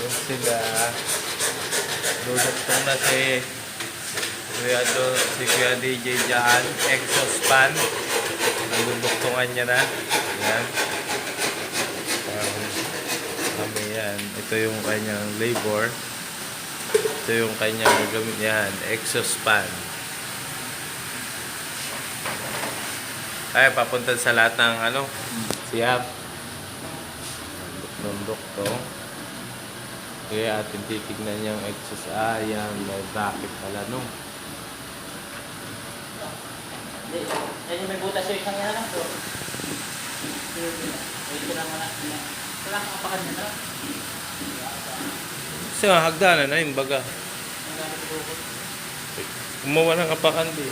Yun sila. Duduktong na si Kuya DJ dyan. Exhaust fan. Nanduduktungan niya na. Yan. Kami yan. Ito yung kanyang labor. Ito yung kanyang gamit yan. Exhaust fan. Ay, papunta sa lahat ng siyap. Duktong. Kaya atin titignan yung exhaust. Yan, may bracket pala no. Yan yung may butas yung isang yan lang po. Ito lang wala. Wala kang apakan niya na. Kasi nga, hagdanan na yun, baga. Gumawa ng apakan din.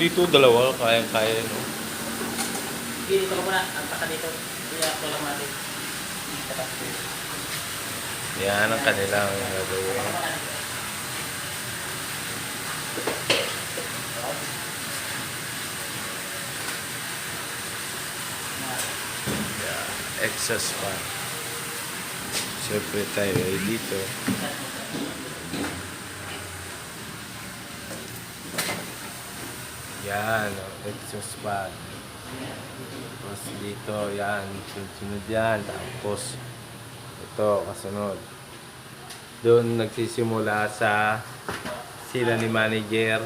Dito, dalawa, kayang-kaya, no? Dito ka muna, ang taka dito. Kaya ako lang natin. Yan ang kanilang gagawin. Exhaust fan. Siyempre tayo ay dito. Yan, exhaust fan. Tapos dito, yan, sunod yan. Tapos ito, kasunod. Doon nagsisimula sila ni manager.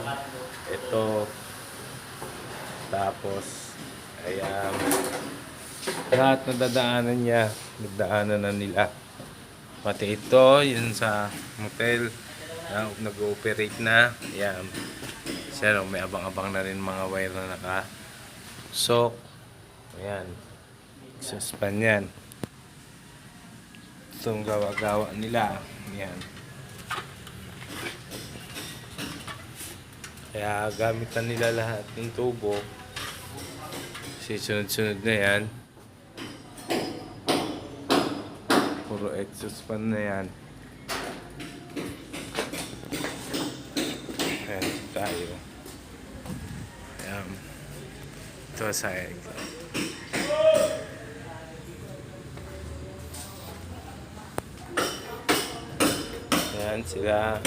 Ito. Tapos, ayan. Lahat na dadaanan niya, nagdaanan na nila. Pati ito, yun sa motel, nag-ooperate na. Ayan. Siya, may abang-abang na rin mga wire na naka-soak. Ayan. Suspan yan. Itong gawa-gawa nila. Ayan. Kaya gamitan nila lahat ng tubo. Kasi sunod-sunod na yan. Puro exhaust fan na yan. Ayan tayo. Ayan. Ito sa ayan sila.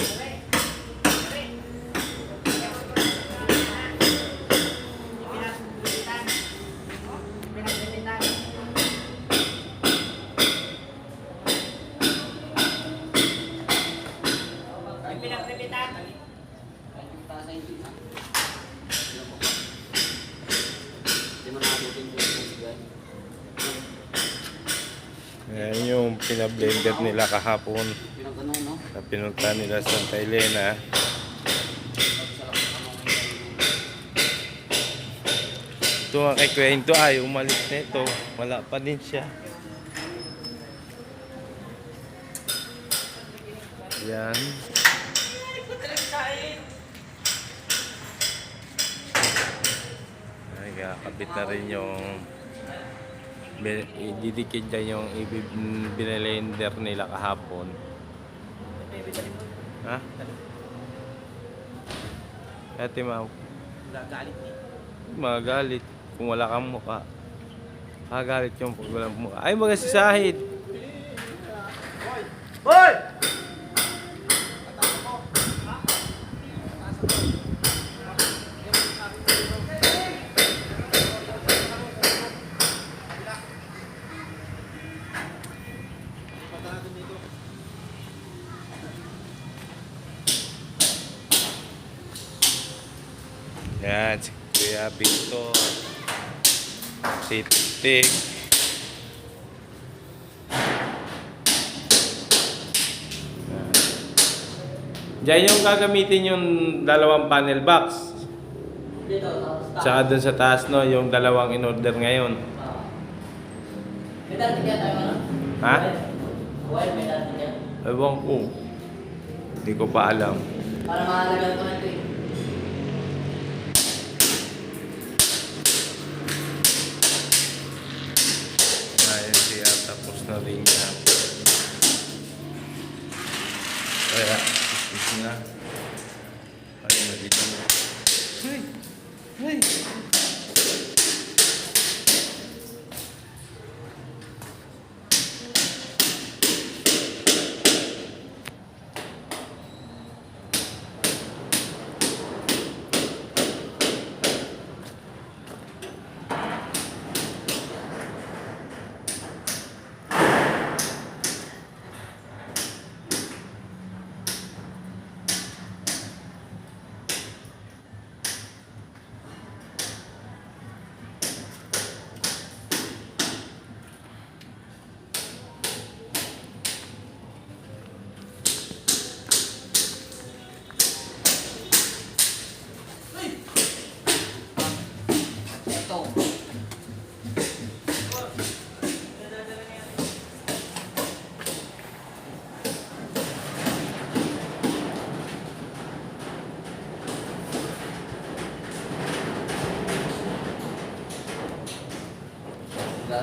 Ayan yung pinablender nila kahapon na pinunta nila sa Santa Elena. Ito ang kay Kwento ay umalis na ito. Wala pa din siya. Ayan. Ay, kakabit na rin yung ididikid na yung binilender nila kahapon. Ha? Ate Mau. Galit eh. Magalit kung wala kang mukha. Magalit yung pag walang mukha. Ay, mga si Sahid. Hoy! Yan, si Kuya Victor. Si Tik. Diyan yung gagamitin yung dalawang panel box. Dito, Tsaka dun sa taas, no, yung dalawang in-order ngayon. may darating kaya tayo ano? Ha? Wire, may darating kaya? Ewan ko. Hindi ko pa alam. Para mahalagan ko na ito eh. Ayun siya, tapos na rin niya. Kaya, tapos na. Ayun na dito. Hey! Hey!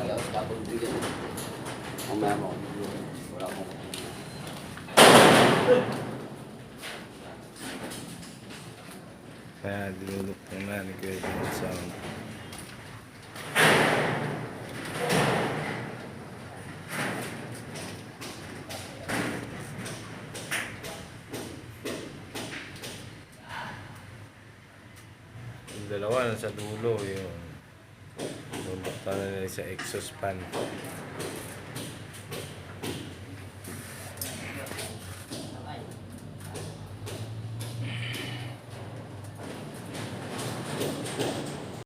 lagi ako sa kapag-bigyan. Mamaya mo. Wala mo. Kaya dilulok na ni Kuya yung sound. Yung dalawa nasa dulo yung lulok na nila sa exhaust fan.